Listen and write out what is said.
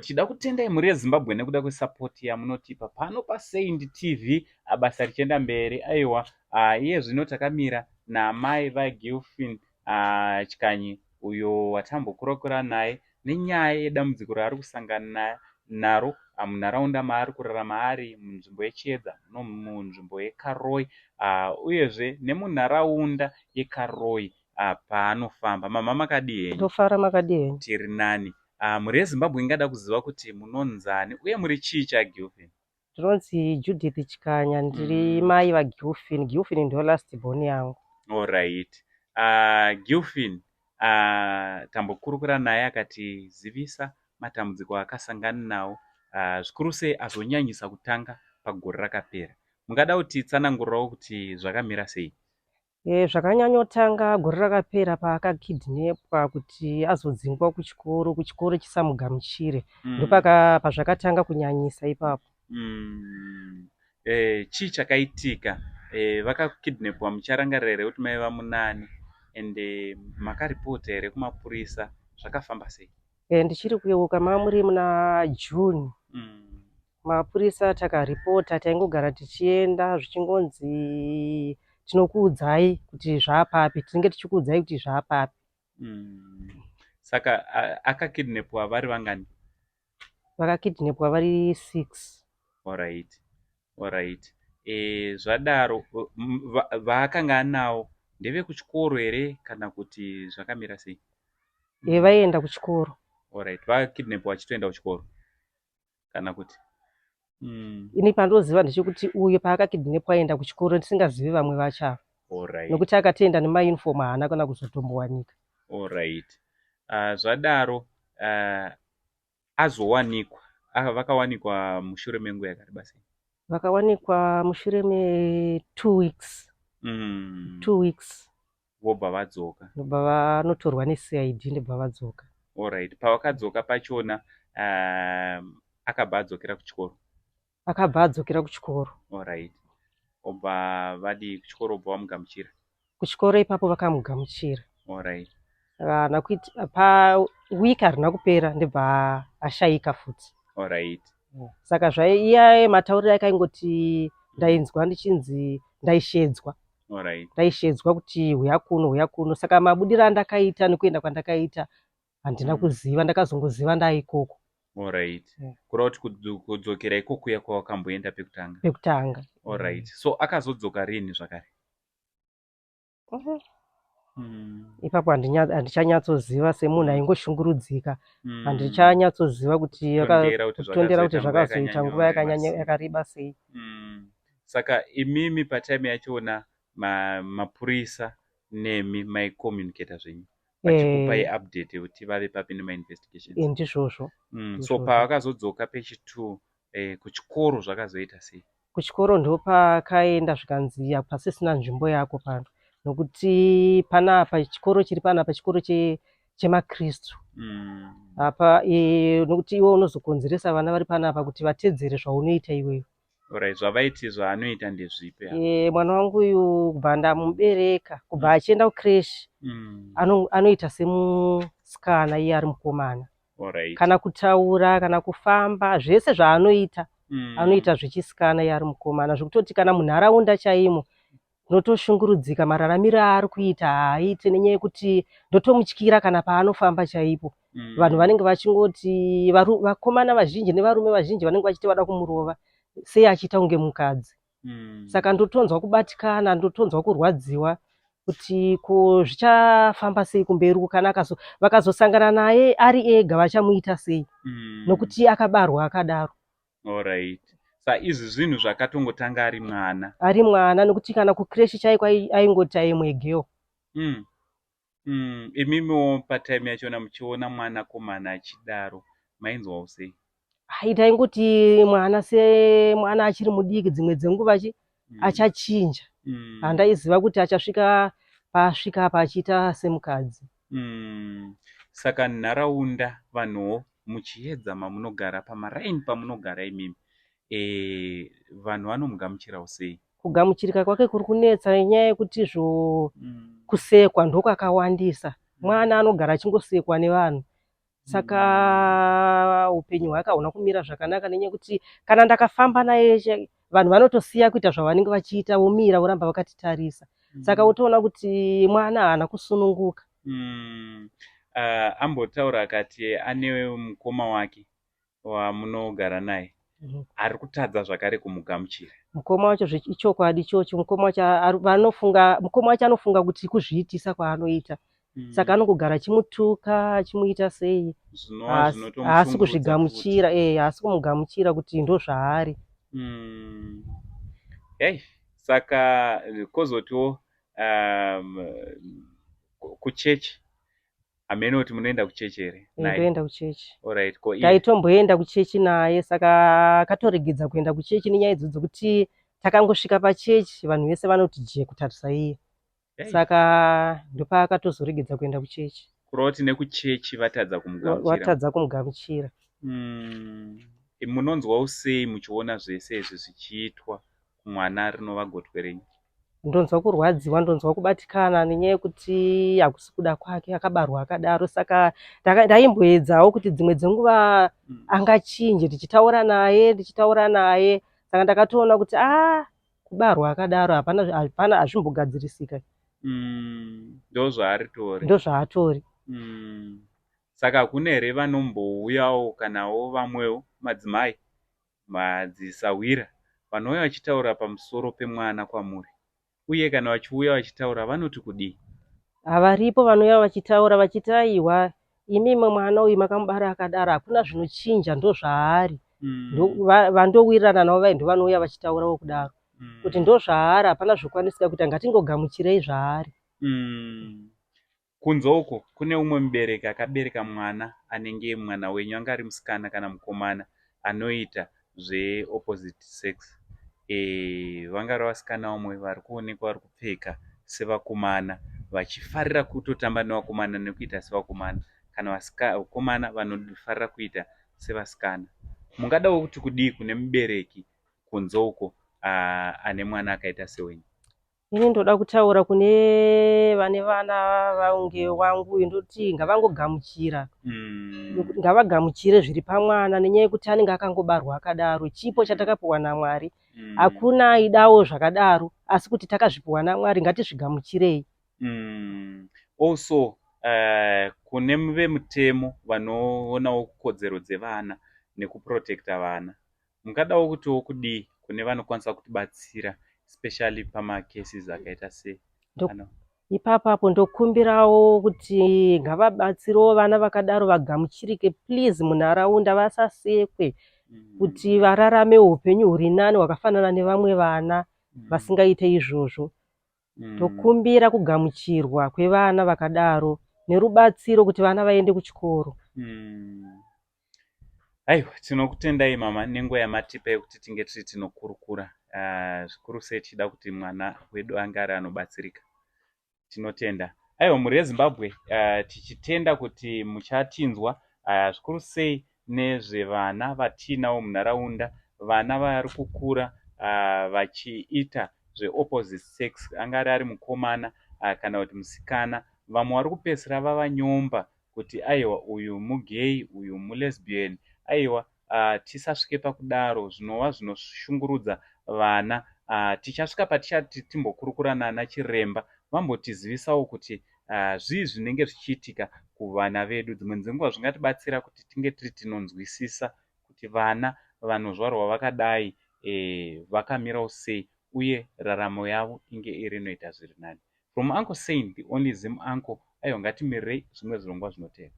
Tida kutendai muri yeZimbabwe nekuda kwesapoti yamunotipa pano paSaint TV basa richienda mberi. Aiwa, iye zvino takamira naMai VaGilfine Chikanyi uyo watambokurukura naye nenyaya yedambudziko raari kusangana naro munharaunda maari kurarama ari, munzvimbo yeChiedza munzvimbo yeKaroi, uyezve nemunharaunda yeKaroi paanofamba. Mama makadii henyu? Ndofara makadii? Tiri nani. Muri yeZimbabwe ingada kuziva kuti munonzani uye muri chii chaGilfine? Ndinonzi Judith Chikanya, ndiri mai vaGilfine. Gilfine ndio last born yangu. Alright. Gilfine, tambokurukura naye akatizivisa matambudziko akasangana nawo, zvikuru sei azonyanyisa kutanga pagore rakapera. Mungada kuti tsanangurirawo kuti zvakamira sei? Zvakanyanyotanga gore rakapera paakakidnepwa kuti azodzingwa kuchikoro chisamugamuchire. Pazvakatanga kunyanyisa ipapo. Chii chakaitika? Vakakidnepwa mucharangarira here kuti maiva munani, ende makaripota here kumapurisa? Zvakafamba sei? Ndichiri kuyeuka mamuri muna June. Mapurisa takaripota, taingogara tichienda zvichingonzi tinokuudzai kuti zvaapapi, tinenge tichikuudzai kuti zvaapapi. Saka akakidnepwa vari vangani? Vakakidnepwa vari 6. Alright. Zvadaro vaakanga anawo ndeve kuchikoro here kana kuti zvakamira sei? Vaienda kuchikoro. Alright, vakakidnepwa vachitoenda kuchikoro kana kuti? Ini pandoziva ndechekuti uyo paakakidnepwa aenda kuchikoro, ndisingazivi vamwe vacho. Alright. Nokuti akatoenda nemauniform haana kana kuzotombowanika. Alright. Zvadaro azowanikwa, vakawanikwa mushure menguva yakareba sei? Vakawanikwa mushure me2 weeks. 2 weeks. Vobva vadzoka? Vobva vanotorwa neCID ndobva vadzoka. Alright. Pavakadzoka pachona akabva adzokera kuchikoro? Akabva adzokera kuchikoro. Alright. Obva vadi kuchikoro obva vamugamuchira? Kuchikoro ipapo vakamugamuchira. Alright. Nakuti pawiki harina kupera ndobva ashayika futi. Alright. Saka iye matauriro akaingoti ndainzwa ndichinzi ndaishedzwa. Alright. Ndaishedzwa kuti huya kuno. Saka mabudiro andakaita nekuenda kwandakaita handina kuziva, ndakazongoziva ndaikoko. Alright. Kureva kuti kudzokera ikoko yakwawakamboenda pekutanga. Alright. So akazodzoka rini zvakare? Ipapo handichanyatsooziva, semunhu aingoshungurudzika. Handichanyatsooziva kuti kutondera kuti zvakazoita nguva yakareba sei. Saka imimi patime yachona mapurisa nemi maicommunicata zvenyu vachikupai update kuti vave papi nemainvestigations? Ndizvozvo. So pavakazodzoka pechi2 kuchikoro zvakazoita sei? Kuchikoro ndopakaenda zvikanzi pasisina nzvimbo yako pano, nokuti panapa chikoro chiri panapa chikoro chemakristu. Apa nokuti iwe unozokonzeresa vana vari panapa kuti vatedzere zvaunoita iwewe. Alright, zvavaiti zvaanoita ndezvipi? Mwana wangu uyu kubva ndamubereka, kubva achienda kucreshi anoita semusikana iye ari mukomana. Alright. Kana kutaura, kana kufamba, zvese zvaanoita anoita zvechisikana iye ari mukomana, zvekutoti kana munharaunda chaimo unotoshungurudzika mararamiro aari kuita haaiti, nenyaya yekuti ndotomutyira kana paanofamba chaipo. Vanhu vanenge vachingoti, vakomana vazhinji nevarume vazhinji vanenge vachiti vada kumurova sei achiita kunge mukadzi. Saka ndotonzwa kubatikana, ndotonzwa kurwadziwa kuti zvichafamba sei kumberi uko kana vakazosangana naye ari ega vachamuita sei, nokuti akabarwa akadaro. Alright. Izvi zvinhu zvakatongotanga ari mwana, nokuti kana kucreshi chaiko aingoti aimwegeo. Imimiwo patime yachona muchiona mwana komana achidaro mainzwawo sei? Taingoti mwana achiri mudiki, dzimwe dzenguva achachinja. Handaiziva kuti achasvika paasvika apa achiita semukadzi. Saka nharaunda, vanhuwo muchiedza mamunogara, pamaraini pamunogara imimi, vanhu vanomugamuchirawo sei? Kugamuchirika kwake kuri kunetsa nenyaya yekuti kusekwa ndokwakawandisa. Mwana anogara achingosekwa nevanhu. saka upenyu hwake hauna kumira zvakanaka nenyaya yekuti kana ndakafamba naye vanhu vanotosiya kuita zvavanenge vachiita vomira voramba vakatitarisa saka utoona kuti mwana haana kusununguka. Ambotaura akati ane mukoma wake wamunogara naye ari kutadza zvakare kumugamuchira. Mukoma wacho zvechokwadi ichocho, mukoma wacho anofunga kuti kuzviitisa kwaanoita saka anongogara achimutuka achimuita sei haasi kuzvigamuchira haasi kumugamuchira kuti ndo zvaari. Saka kozotiwo kuchechi hamene kuti munoenda kuchechi here? Ndoenda kuchechi. Alright, taitomboenda kuchechi naye saka akatoregedza kuenda kuchechi nenyaya idzodzo kuti takangosvika pachechi vanhu vese vanoti je kutarisa iye saka ndopaakatozoregedza kuenda kuchechi. Kurova kuti nekuchechi vatadza kumugamuchira. Munonzwawo sei muchiona zvese izvi zvichiitwa kumwana rinova gotwe renyu? Ndonzwa kurwadziwa, ndonzwa kubatikana nenyaya yekuti hakusi kuda kwake akabarwa akadaro saka ndaimboedzawo kuti dzimwe dzenguva angachinje tichitaura naye saka ndakatoona kuti kubarwa akadaro hapana hazvimbogadzirisika. Ndozvaatori. Saka kune here vanombouyawo kanawo vamwewo madzimai madzisawira vanouya vachitaura pamusoro pemwana kwamuri, uye kana vachiuya vachitaura vanoti kudii? Havaripo vanouya vachitaura vachiti aiwa imimwe mwana uyu makamubara akadaro hakuna zvinochinja ndo zvaari. Vandowirirana navo vai ndo vanouya vachitaurawo kudaro kuti ndo zvaari hapana zvokwanisika kuti ngatingogamuchirei zvaari. Kunze uko kune umwe mubereki akabereka mwana anenge mwana wenyu anga ari musikana kana mukomana anoita zveopposite sex. Vangari vasikana vamwe vari kuonekwa vari kupfeka sevakomana vachifarira kutotamba nevakomana nekuita sevakomana, kana vakomana vanofarira kuita sevasikana. Mungadawo kuti kudii kune mubereki kunze uko ane mwana akaita sewenyu? Ini ndoda kutaura kune vane vana vaunge wangu ndoti ngavangogamuchira, ngavagamuchire zviri pamwana nenyaya yekuti anenge akangobarwa akadaro, chipo chatakapiwa naMwari. Hakuna aidawo zvakadaro asi kuti takazvipiwa naMwari ngatizvigamuchirei. Also kune vemutemo vanoonawo kodzero dzevana nekuprotekta vana, mungadawo kutiwo kudii kune vanokwanisa kutibatsira especially pamacases akaita se ipapapo ndokumbirawo kuti ngavabatsirewo vana vakadaro vagamuchirike please munharaunda vasasekwe kuti vararame upenyu huri nani hwakafanana nevamwe vana vasingaite izvozvo. Ndokumbira kugamuchirwa kwevana vakadaro nerubatsiro kuti vana vaende kuchikoro. Aiwa, tinokutendai mama nenguva yamatipa yekuti tinge tiri tinokurukura zvikuru sei tichida kuti mwana wedu angari anobatsirika. Tinotenda. Aiwa, muri yeZimbabwe tichitenda kuti muchatinzwa zvikuru sei nezvevana vatinawo munharaunda, vana vari kukura vachiita zveopposite sex, angari ari mukomana kana kuti musikana. Vamwe vari kupedzisira vava nyomba kuti aiwa uyu mugay, uyu mulesbian. Aiwa, tisasvike pakudaro, zvinova zvinoshungurudza vana. Tichasvika patichati timbokurukura nana chiremba vambotizivisawo kuti zvii zvinenge zvichiitika kuvana vedu. Dzimwe dzenguva zvingatibatsira kuti tinge tiri tinonzwisisa kuti vana vanozvarwa vakadai vakamirawo sei uye raramo yavo inge iri inoita zviri nani. From Uncle Sain, the only Zim uncle, aiwa ngatimirei zvimwe zvirongwa zvinotevera.